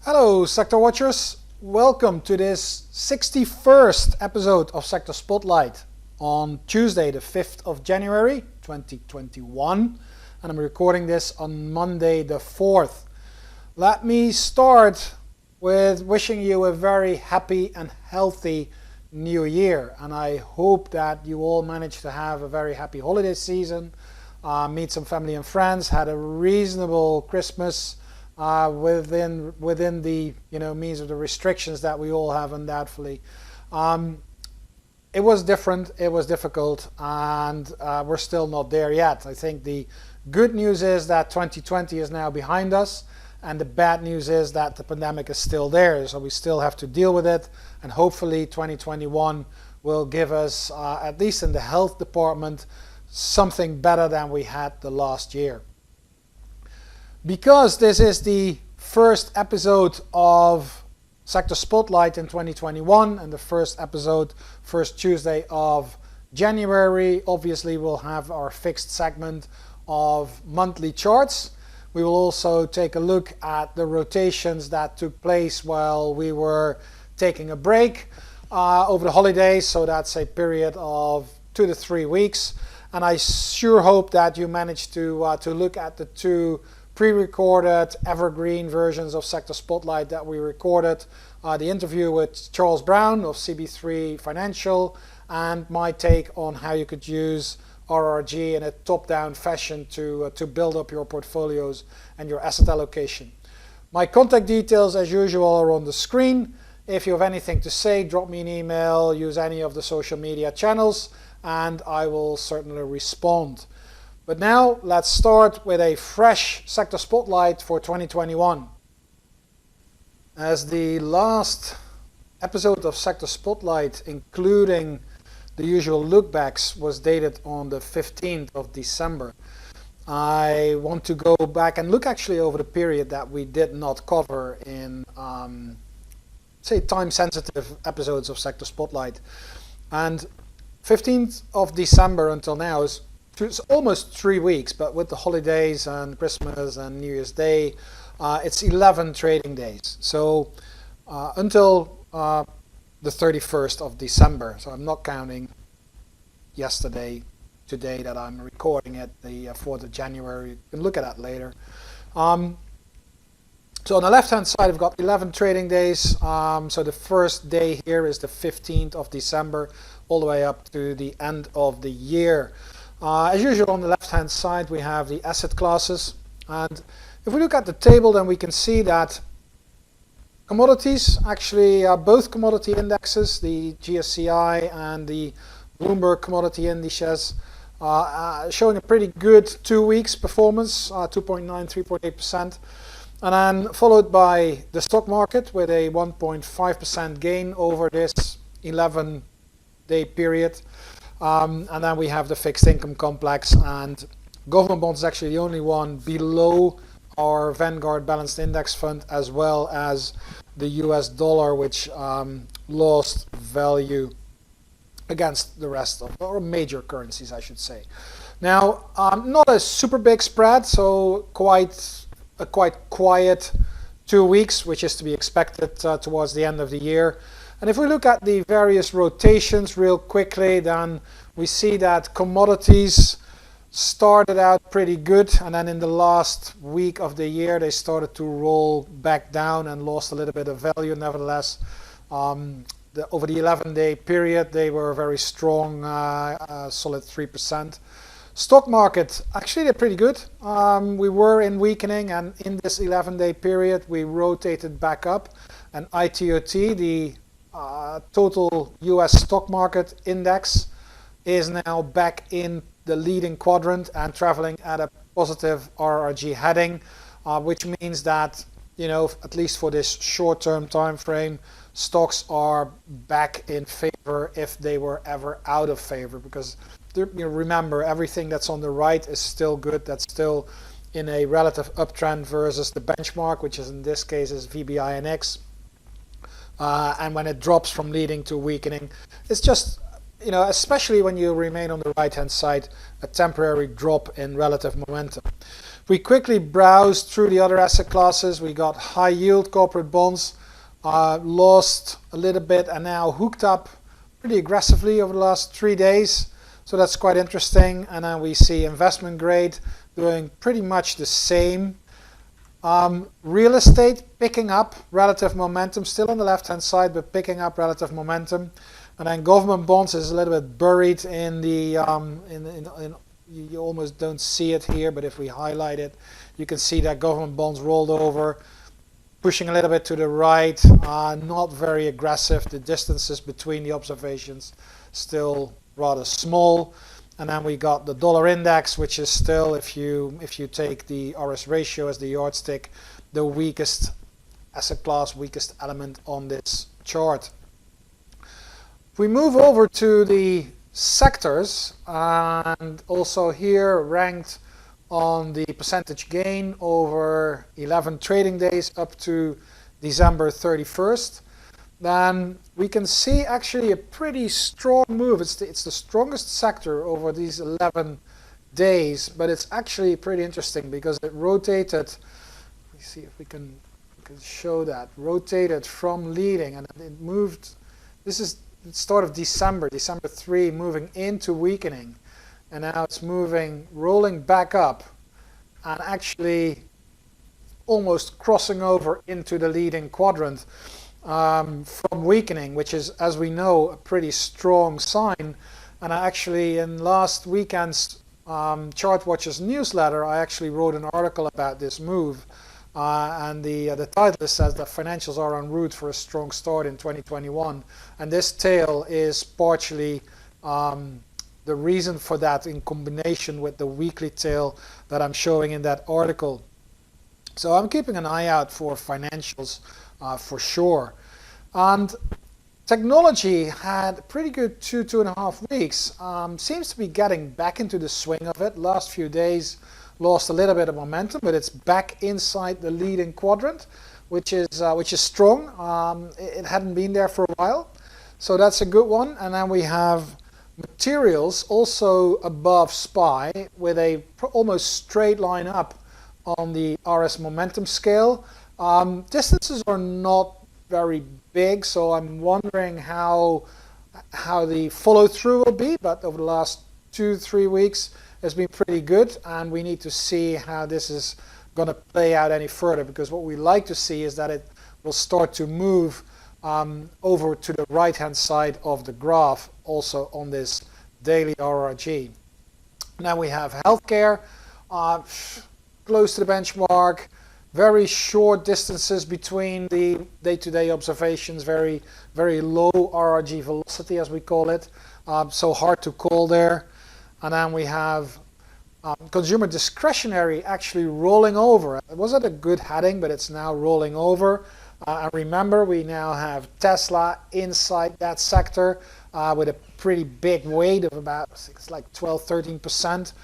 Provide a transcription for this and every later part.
Hello Sector Watchers, welcome to this 61st episode of Sector Spotlight on Tuesday the 5th of January 2021, and I'm recording this on Monday the 4th. Let me start with wishing you a very happy and healthy new year, and I hope that you all managed to have a very happy holiday season, meet some family and friends, had a reasonable Christmas within the means of the restrictions that we all have undoubtedly. It was different, it was difficult, and we're still not there yet. I think the good news is that 2020 is now behind us, and the bad news is that the pandemic is still there, so we still have to deal with it, and hopefully 2021 will give us, at least in the health department, something better than we had the last year. Because this is the first episode of Sector Spotlight in 2021 and the first episode, first Tuesday of January, obviously we'll have our fixed segment of monthly charts. We will also take a look at the rotations that took place while we were taking a break over the holidays, so that's a period of 2 to 3 weeks. And I sure hope that you managed to look at the two pre-recorded evergreen versions of Sector Spotlight that we recorded, the interview with Charles Brown of CB3 Financial, and my take on how you could use RRG in a top-down fashion to build up your portfolios and your asset allocation. My contact details, as usual, are on the screen. If you have anything to say, drop me an email, use any of the social media channels, and I will certainly respond. But now let's start with a fresh Sector Spotlight for 2021. As the last episode of Sector Spotlight, including the usual lookbacks, was dated on the 15th of December, I want to go back and look actually over the period that we did not cover in, say, time-sensitive episodes of Sector Spotlight. And 15th of December until now is it's almost 3 weeks, but with the holidays and Christmas and New Year's Day, it's 11 trading days. So until the 31st of December, so I'm not counting yesterday, today that I'm recording it, the 4th of January. You can look at that later. So on the left-hand side, I've got 11 trading days. So the first day here is the 15th of December, all the way up to the end of the year. As usual, on the left-hand side, we have the asset classes. And if we look at the table, then we can see that commodities, actually both commodity indexes, the GSCI and the Bloomberg commodity indices, showing a pretty good 2 weeks performance, 2.9, 3.8%. And then followed by the stock market with a 1.5% gain over this 11-day period. And then we have the fixed income complex, and government bonds is actually the only one below our Vanguard Balanced Index Fund, as well as the US dollar, which lost value against the rest of our major currencies, I should say. Now, not a super big spread, so quite quiet 2 weeks, which is to be expected towards the end of the year. And if we look at the various rotations real quickly, then we see that commodities started out pretty good, and then in the last week of the year they started to roll back down and lost a little bit of value. Nevertheless, over the 11-day period they were very strong, solid 3%. Stock market, actually they're pretty good. We were in weakening, and in this 11-day period we rotated back up, and ITOT, the total US stock market index, is now back in the leading quadrant and traveling at a positive RRG heading, which means that, at least for this short-term time frame, stocks are back in favor if they were ever out of favor, because remember, everything that's on the right is still good. That's still in a relative uptrend versus the benchmark, which is in this case is VBINX. And when it drops from leading to weakening, it's just, especially when you remain on the right hand side, a temporary drop in relative momentum. We quickly browsed through the other asset classes. We got high yield corporate bonds, lost a little bit and now hooked up pretty aggressively over the last 3 days. So that's quite interesting. And then we see investment grade doing pretty much the same. Real estate picking up relative momentum, still on the left hand side, but picking up relative momentum. And then government bonds is a little bit buried in the, you almost don't see it here, but if we highlight it, you can see that government bonds rolled over, pushing a little bit to the right, not very aggressive. The distances between the observations still rather small. And then we got the dollar index, which is still, if you take the RS ratio as the yardstick, the weakest asset class, weakest element on this chart. If we move over to the sectors, and also here ranked on the percentage gain over 11 trading days up to December 31st, then we can see actually a pretty strong move. It's the strongest sector over these 11 days, but it's actually pretty interesting because it rotated. Let me see if we can show that. Rotated from leading and it moved. This is the start of December 3, moving into weakening, and now it's moving, rolling back up, and actually almost crossing over into the leading quadrant. From weakening, which is, as we know, a pretty strong sign. And I actually, in last weekend's Chart Watchers newsletter, I actually wrote an article about this move. And the title says that financials are en route for a strong start in 2021. And this tail is partially the reason for that, in combination with the weekly tail that I'm showing in that article. So I'm keeping an eye out for financials for sure. And technology had a pretty good 2.5 weeks. Seems to be getting back into the swing of it. Last few days lost a little bit of momentum, but it's back inside the leading quadrant, which is strong. It hadn't been there for a while, so that's a good one. And then we have materials also above SPY with a almost straight line up on the RS momentum scale. Distances are not very big, so I'm wondering how the follow through will be, but over the last 2-3 weeks has been pretty good, and we need to see how this is going to play out any further, because what we like to see is that it will start to move over to the right hand side of the graph, also on this daily RRG. Now we have healthcare, close to the benchmark. Very short distances between the day-to-day observations, very, very low RRG velocity, as we call it, so hard to call there. And then we have consumer discretionary actually rolling over. It was at a good heading, but it's now rolling over. And remember, we now have Tesla inside that sector with a pretty big weight of about, it's like 12-13%.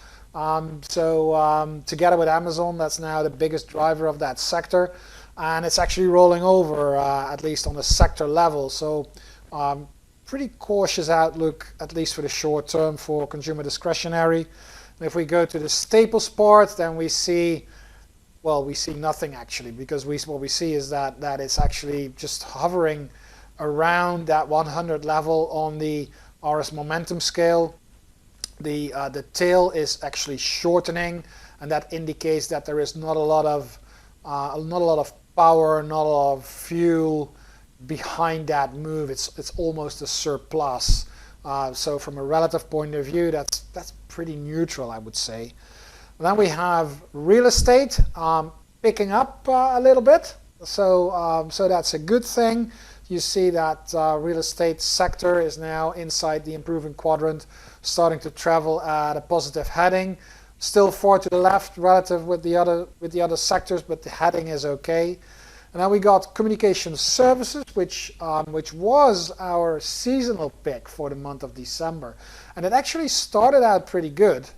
Together with Amazon, that's now the biggest driver of that sector, and it's actually rolling over, at least on the sector level. So pretty cautious outlook, at least for the short term, for consumer discretionary. And if we go to the staples part, then we see, well, we see nothing actually, because what we see is that it's actually just hovering around that 100 level on the RS momentum scale. The tail is actually shortening, and that indicates that there is not a lot of power, not a lot of fuel behind that move. It's almost a surplus. So from a relative point of view, that's pretty neutral, I would say. And then we have real estate picking up a little bit. So that's a good thing. You see that real estate sector is now inside the improving quadrant, starting to travel at a positive heading. Still far to the left relative with the other sectors, but the heading is okay. And then we got communication services, which was our seasonal pick for the month of December, and it actually started out pretty good.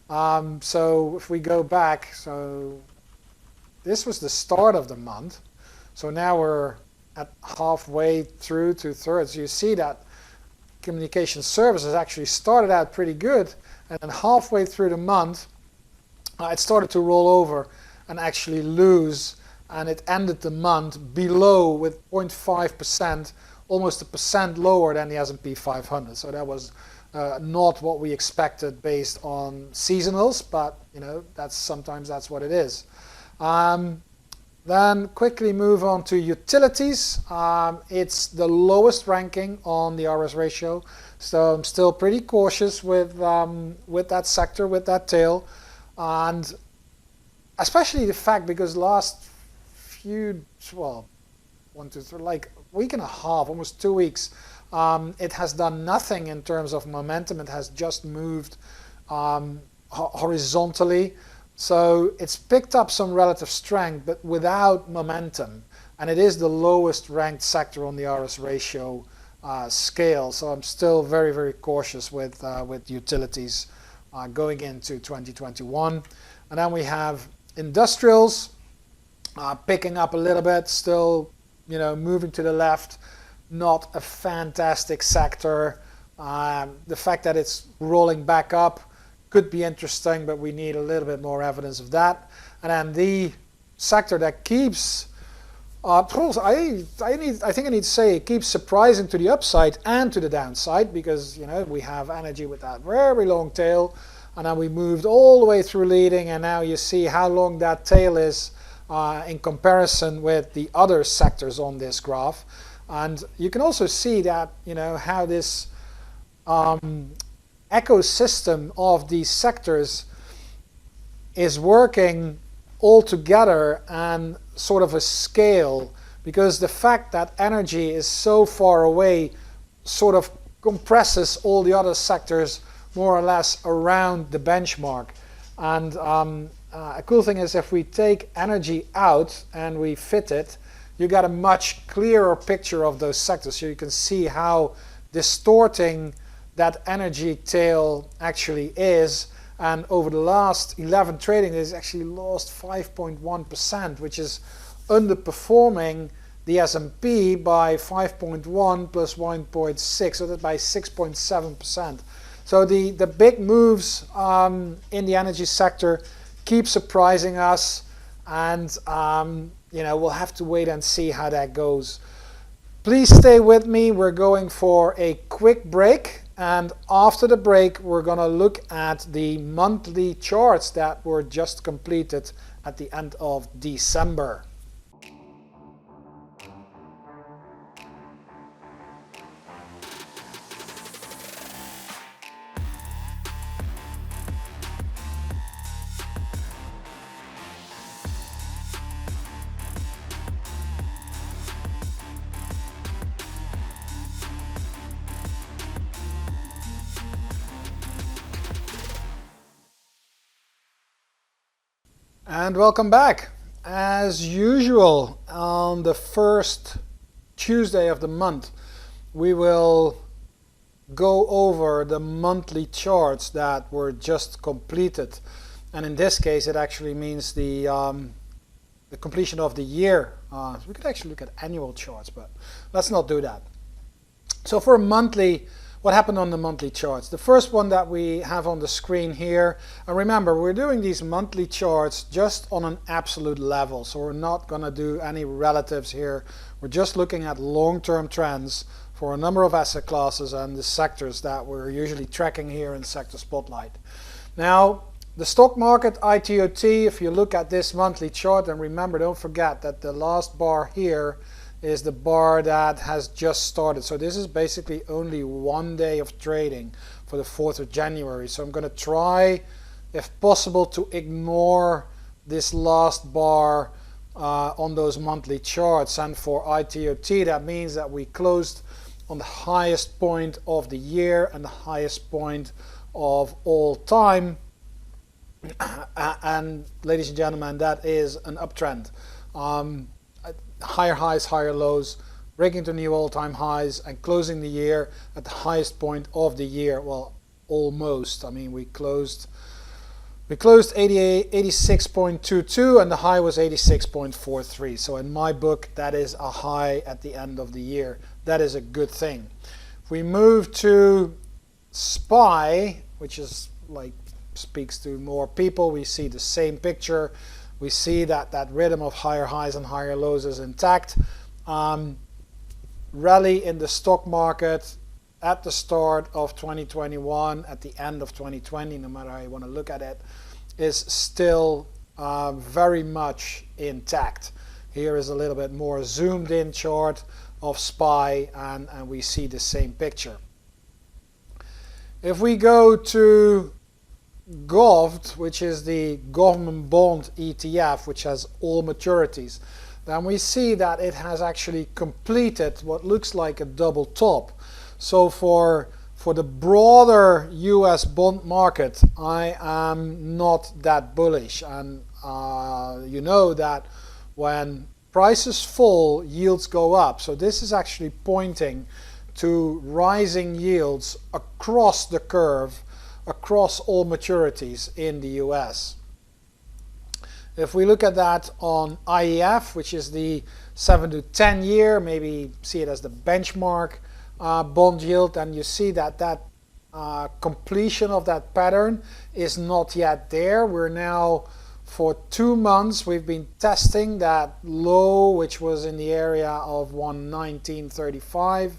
So if we go back, so this was the start of the month. So now we're at halfway through, 2/3. You see that communication services actually started out pretty good, and then halfway through the month it started to roll over and actually lose, and it ended the month below with 0.5%, almost 1% lower than the S&P 500. So that was not what we expected based on seasonals, but sometimes that's what it is. Then quickly move on to utilities. It's the lowest ranking on the RS ratio, so I'm still pretty cautious with that sector, with that tail, and especially the fact because last few, well, 1, 2, 3, like a week and a half, almost 2 weeks, it has done nothing in terms of momentum. It has just moved horizontally. So it's picked up some relative strength, but without momentum. And it is the lowest ranked sector on the RS ratio scale. So I'm still very, very cautious with utilities going into 2021. And then we have industrials picking up a little bit, still moving to the left. Not a fantastic sector. The fact that it's rolling back up could be interesting, but we need a little bit more evidence of that. And then the sector that keeps, I think I need to say, it keeps surprising to the upside and to the downside, because we have energy with that very long tail, and then we moved all the way through leading, and now you see how long that tail is in comparison with the other sectors on this graph. And you can also see that how this ecosystem of these sectors is working all together and sort of a scale, because the fact that energy is so far away sort of compresses all the other sectors more or less around the benchmark. And a cool thing is, if we take energy out and we fit it, you got a much clearer picture of those sectors, so you can see how distorting that energy tail actually is. And over the last 11 trading days, actually lost 5.1%, which is underperforming the S&P by 5.1 plus 1.6, so that's by 6.7%. So the big moves in the energy sector keep surprising us, and we'll have to wait and see how that goes. Please stay with me. We're going for a quick break, and after the break we're going to look at the monthly charts that were just completed at the end of December. And welcome back. As usual, on the first Tuesday of the month, we will go over the monthly charts that were just completed. And in this case, it actually means the completion of the year. We could actually look at annual charts, but let's not do that. So for monthly, what happened on the monthly charts? The first one that we have on the screen here, and remember, we're doing these monthly charts just on an absolute level, so we're not going to do any relatives here. We're just looking at long-term trends for a number of asset classes and the sectors that we're usually tracking here in Sector Spotlight. Now, the stock market ITOT, if you look at this monthly chart, and remember, don't forget that the last bar here is the bar that has just started. So this is basically only 1 day of trading for the 4th of January. So I'm going to try, if possible, to ignore this last bar on those monthly charts. And for ITOT, that means that we closed on the highest point of the year and the highest point of all time. And ladies and gentlemen, that is an uptrend. Higher highs, higher lows, breaking to new all-time highs and closing the year at the highest point of the year. Well, almost. I mean, we closed 86.22 and the high was 86.43. So in my book, that is a high at the end of the year. That is a good thing. If we move to SPY, which is like speaks to more people, we see the same picture. We see that that rhythm of higher highs and higher lows is intact. Rally in the stock market at the start of 2021, at the end of 2020, no matter how you want to look at it, is still very much intact. Here is a little bit more zoomed in chart of SPY, and we see the same picture. If we go to GOVT, which is the government bond ETF, which has all maturities, then we see that it has actually completed what looks like a double top. So for the broader US bond market, I am not that bullish. And you know that when prices fall, yields go up. So this is actually pointing to rising yields across the curve, across all maturities in the US. If we look at that on IEF, which is the 7 to 10 year, maybe see it as the benchmark bond yield, and you see that that completion of that pattern is not yet there. We're now, for 2 months, we've been testing that low, which was in the area of 119.35.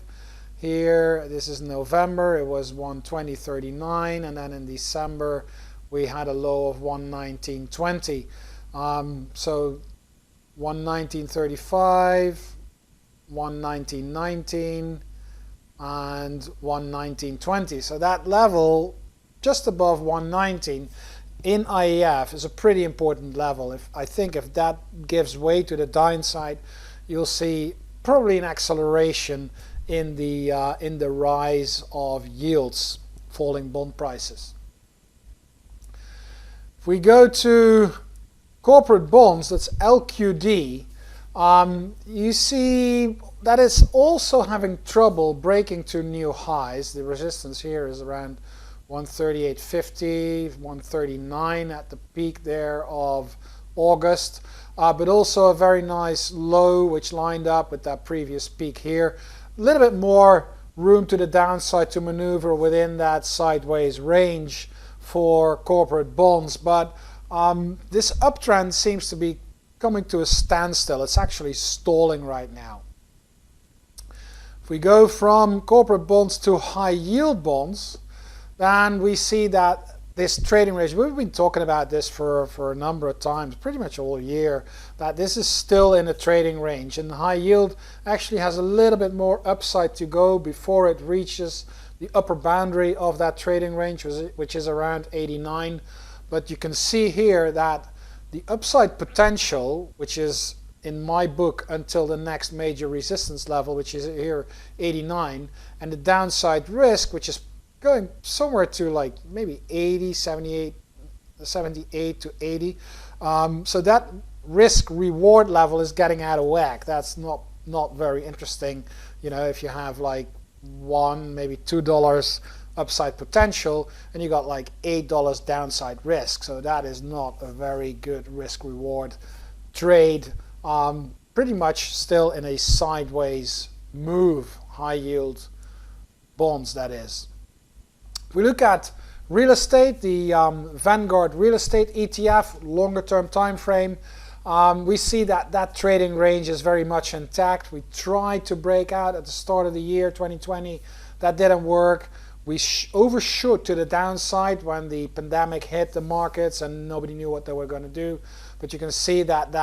Here, this is November, it was 120.39, and then in December we had a low of 119.20. So 119.35, 119.19, and 119.20. So that level just above 119 in IEF is a pretty important level. I think if that gives way to the downside, you'll see probably an acceleration in the rise of yields, falling bond prices. If we go to corporate bonds, that's LQD, you see that it's also having trouble breaking to new highs. The resistance here is around 138.50, 139 at the peak there of August, but also a very nice low which lined up with that previous peak here. A little bit more room to the downside to maneuver within that sideways range for corporate bonds, but this uptrend seems to be coming to a standstill. It's actually stalling right now. If we go from corporate bonds to high yield bonds, then we see that this trading range, we've been talking about this for a number of times, pretty much all year, that this is still in a trading range, and high yield actually has a little bit more upside to go before it reaches the upper boundary of that trading range, which is around 89. But you can see here that the upside potential, which is in my book until the next major resistance level, which is here 89, and the downside risk, which is going somewhere to like maybe 80, 78 to 80. So that risk reward level is getting out of whack. That's not very interesting. You know, if you have like $1, maybe $2 upside potential and you got like $8 downside risk. So that is not a very good risk reward trade. Pretty much still in a sideways move, high yield bonds that is. If we look at real estate, the Vanguard Real Estate ETF, longer term time frame, we see that that trading range is very much intact. We tried to break out at the start of the year 2020. That didn't work. We overshoot to the downside when the pandemic hit the markets and nobody knew what they were going to do. But you can see that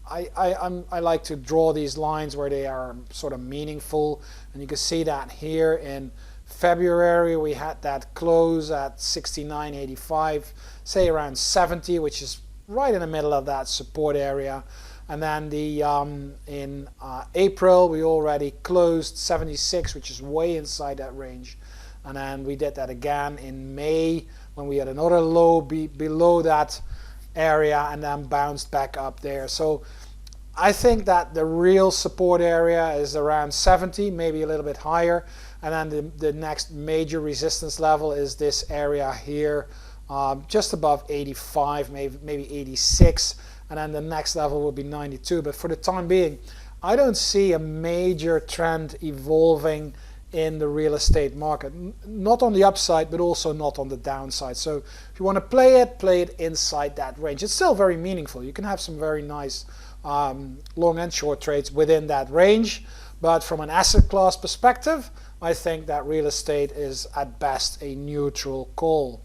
I like to draw these lines where they are sort of meaningful, and you can see that here in February we had that close at 69.85, say around 70, which is right in the middle of that support area. And then in April we already closed 76, which is way inside that range. And then we did that again in May when we had another low below that area and then bounced back up there. So I think that the real support area is around 70, maybe a little bit higher. And then the next major resistance level is this area here, just above 85, maybe 86. And then the next level will be 92. But for the time being, I don't see a major trend evolving in the real estate market. Not on the upside, but also not on the downside. So if you want to play it inside that range. It's still very meaningful. You can have some very nice long and short trades within that range. But from an asset class perspective, I think that real estate is at best a neutral call.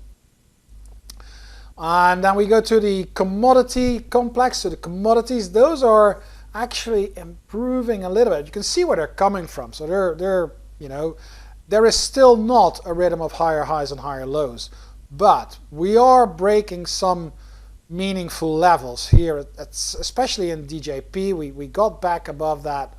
And then we go to the commodity complex. So the commodities, those are actually improving a little bit. You can see where they're coming from. So they're there is still not a rhythm of higher highs and higher lows, but we are breaking some meaningful levels here, especially in DJP. We got back above that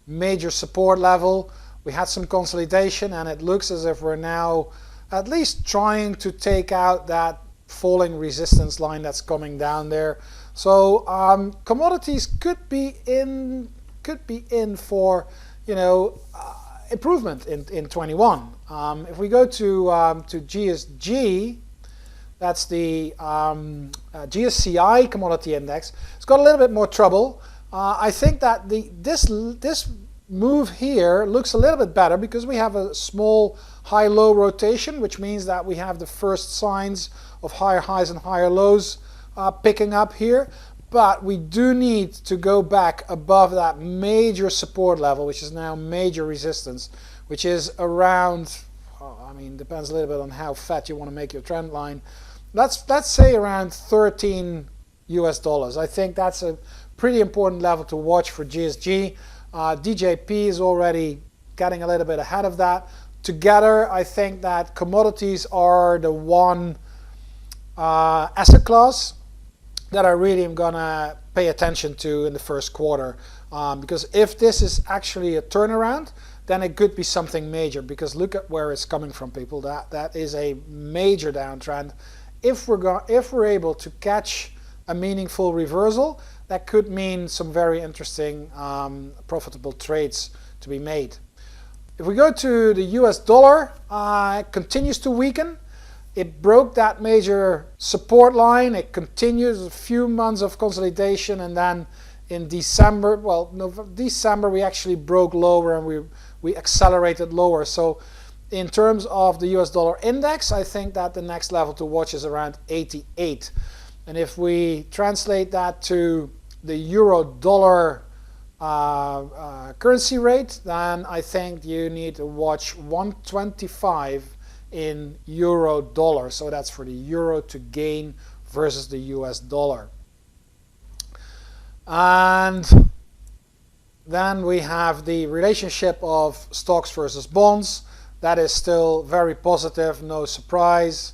major support level. We had some consolidation, and it looks as if we're now at least trying to take out that falling resistance line that's coming down there. So commodities could be in for improvement in 21. If we go to GSG, that's the GSCI commodity index. It's got a little bit more trouble. I think that this move here looks a little bit better because we have a small high-low rotation, which means that we have the first signs of higher highs and higher lows picking up here. But we do need to go back above that major support level, which is now major resistance, which is around, depends a little bit on how fat you want to make your trend line. Let's say around 13 US dollars. I think that's a pretty important level to watch for GSG. DJP is already getting a little bit ahead of that. Together, I think that commodities are the one asset class that I really am going to pay attention to in the first quarter. Because if this is actually a turnaround, then it could be something major, because look at where it's coming from, people. That is a major downtrend. If we're able to catch a meaningful reversal, that could mean some very interesting profitable trades to be made. If we go to the US dollar, it continues to weaken. It broke that major support line. It continues a few months of consolidation, and then in December, December we actually broke lower and we accelerated lower. So in terms of the US dollar index, I think that the next level to watch is around 88. And if we translate that to the euro dollar currency rate, then I think you need to watch 125 in euro dollar. So that's for the euro to gain versus the US dollar. And then we have the relationship of stocks versus bonds. That is still very positive, no surprise.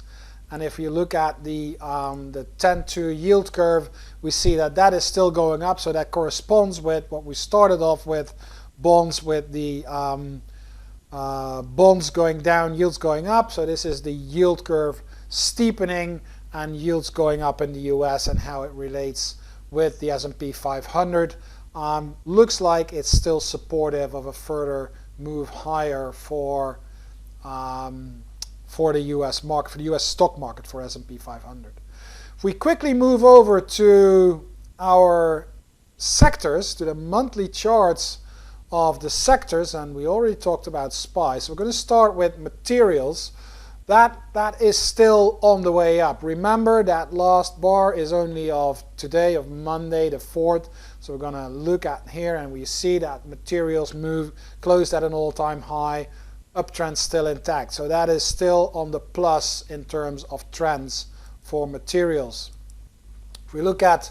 And if you look at the 10-2 yield curve, we see that that is still going up. So that corresponds with what we started off with, bonds with the bonds going down, yields going up. So this is the yield curve steepening and yields going up in the US and how it relates with the S&P 500. Looks like it's still supportive of a further move higher for the US market, for the US stock market, for S&P 500. If we quickly move over to our sectors, to the monthly charts of the sectors, and we already talked about SPY. So we're going to start with materials. That is still on the way up. Remember that last bar is only of today, of Monday the 4th. So we're going to look at here, and we see that materials move, closed at an all-time high, uptrend still intact. So that is still on the plus in terms of trends for materials. If we look at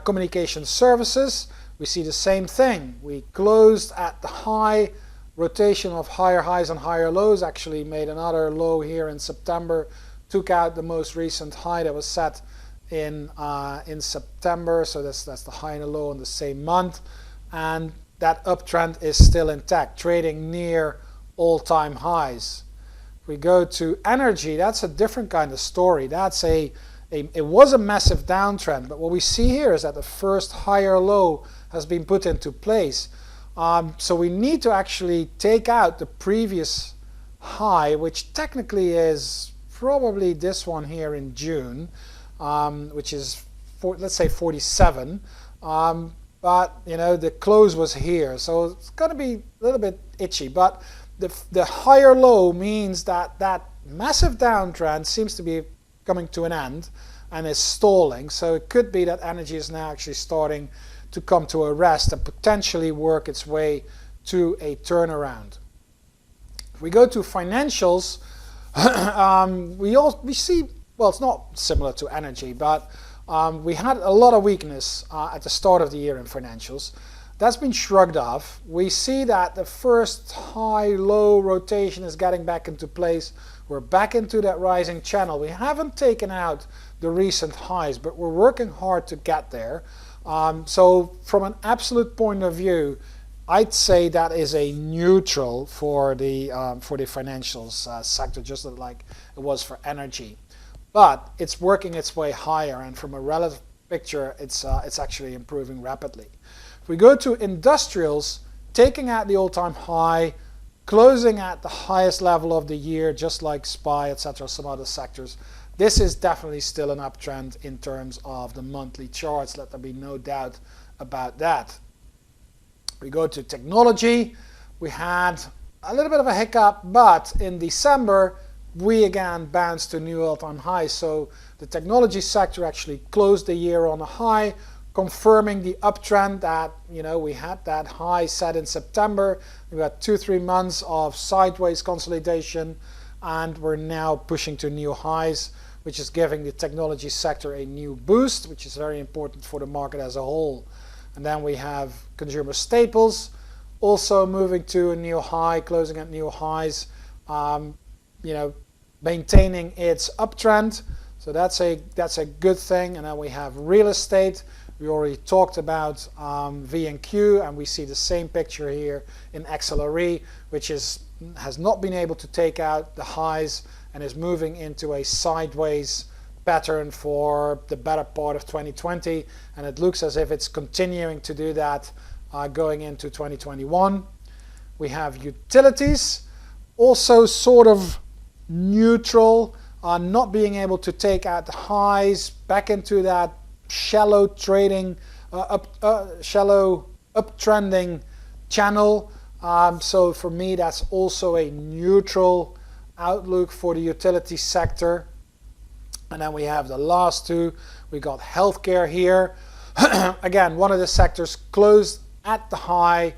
communication services, we see the same thing. We closed at the high, rotation of higher highs and higher lows, actually made another low here in September, took out the most recent high that was set in September. So that's the high and the low in the same month. And that uptrend is still intact, trading near all-time highs. If we go to energy, that's a different kind of story. That's it was a massive downtrend, but what we see here is that the first higher low has been put into place. So we need to actually take out the previous high, which technically is probably this one here in June, which is let's say 47. But the close was here, so it's going to be a little bit itchy. But the higher low means that that massive downtrend seems to be coming to an end and is stalling. So it could be that energy is now actually starting to come to a rest and potentially work its way to a turnaround. If we go to financials, we see, well, it's not similar to energy, but we had a lot of weakness at the start of the year in financials. That's been shrugged off. We see that the first high-low rotation is getting back into place. We're back into that rising channel. We haven't taken out the recent highs, but we're working hard to get there. So from an absolute point of view, I'd say that is a neutral for the financials sector, just like it was for energy. But it's working its way higher, and from a relative picture, it's actually improving rapidly. If we go to industrials, taking out the all-time high, closing at the highest level of the year, just like SPY, etc., some other sectors, this is definitely still an uptrend in terms of the monthly charts. Let there be no doubt about that. We go to technology. We had a little bit of a hiccup, but in December, we again bounced to new all-time highs. So the technology sector actually closed the year on a high, confirming the uptrend that, we had that high set in September. We had 2-3 months of sideways consolidation, and we're now pushing to new highs, which is giving the technology sector a new boost, which is very important for the market as a whole. And then we have consumer staples also moving to a new high, closing at new highs, maintaining its uptrend. So that's a good thing. And then we have real estate. We already talked about V&Q, and we see the same picture here in XLRE, which has not been able to take out the highs and is moving into a sideways pattern for the better part of 2020, and it looks as if it's continuing to do that going into 2021. We have utilities, also sort of neutral, not being able to take out the highs, back into that shallow trading, shallow uptrending channel. So for me, that's also a neutral outlook for the utility sector. And then we have the last two. We got healthcare here. Again, one of the sectors closed at the high.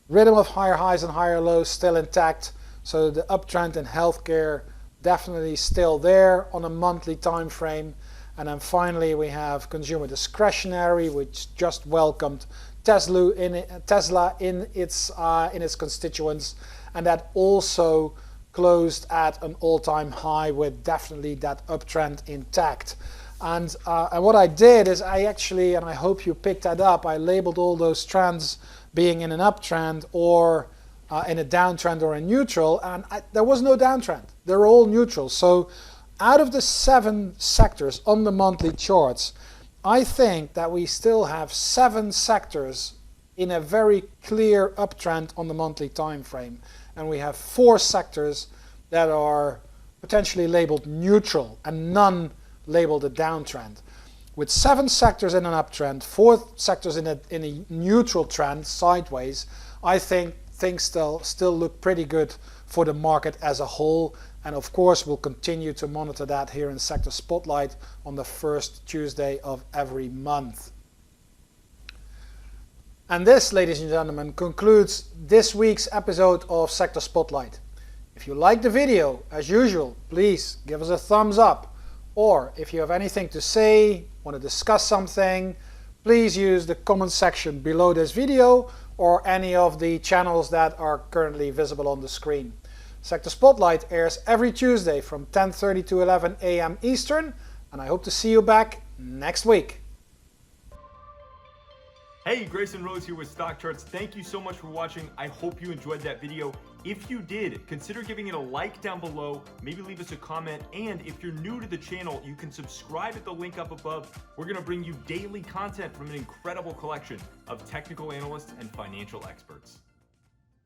Rhythm of higher highs and higher lows still intact. So the uptrend in healthcare definitely still there on a monthly time frame. And then finally we have consumer discretionary, which just welcomed Tesla in its constituents, and that also closed at an all-time high with definitely that uptrend intact. And what I did is I actually, and I hope you picked that up, I labeled all those trends being in an uptrend or in a downtrend or a neutral, and there was no downtrend. They're all neutral. So out of the 7 sectors on the monthly charts, I think that we still have 7 sectors in a very clear uptrend on the monthly time frame. And we have 4 sectors that are potentially labeled neutral and none labeled a downtrend. With 7 sectors in an uptrend, 4 sectors in a neutral trend sideways, I think things still look pretty good for the market as a whole. And of course, we'll continue to monitor that here in Sector Spotlight on the first Tuesday of every month. And this, ladies and gentlemen, concludes this week's episode of Sector Spotlight. If you like the video, as usual, please give us a thumbs up. Or if you have anything to say, want to discuss something, please use the comment section below this video or any of the channels that are currently visible on the screen. Sector Spotlight airs every Tuesday from 10:30 to 11 a.m. Eastern, and I hope to see you back next week. Hey, Grayson Rose here with StockCharts. Thank you so much for watching. I hope you enjoyed that video. If you did, consider giving it a like down below, maybe leave us a comment, and if you're new to the channel, you can subscribe at the link up above. We're gonna bring you daily content from an incredible collection of technical analysts and financial experts.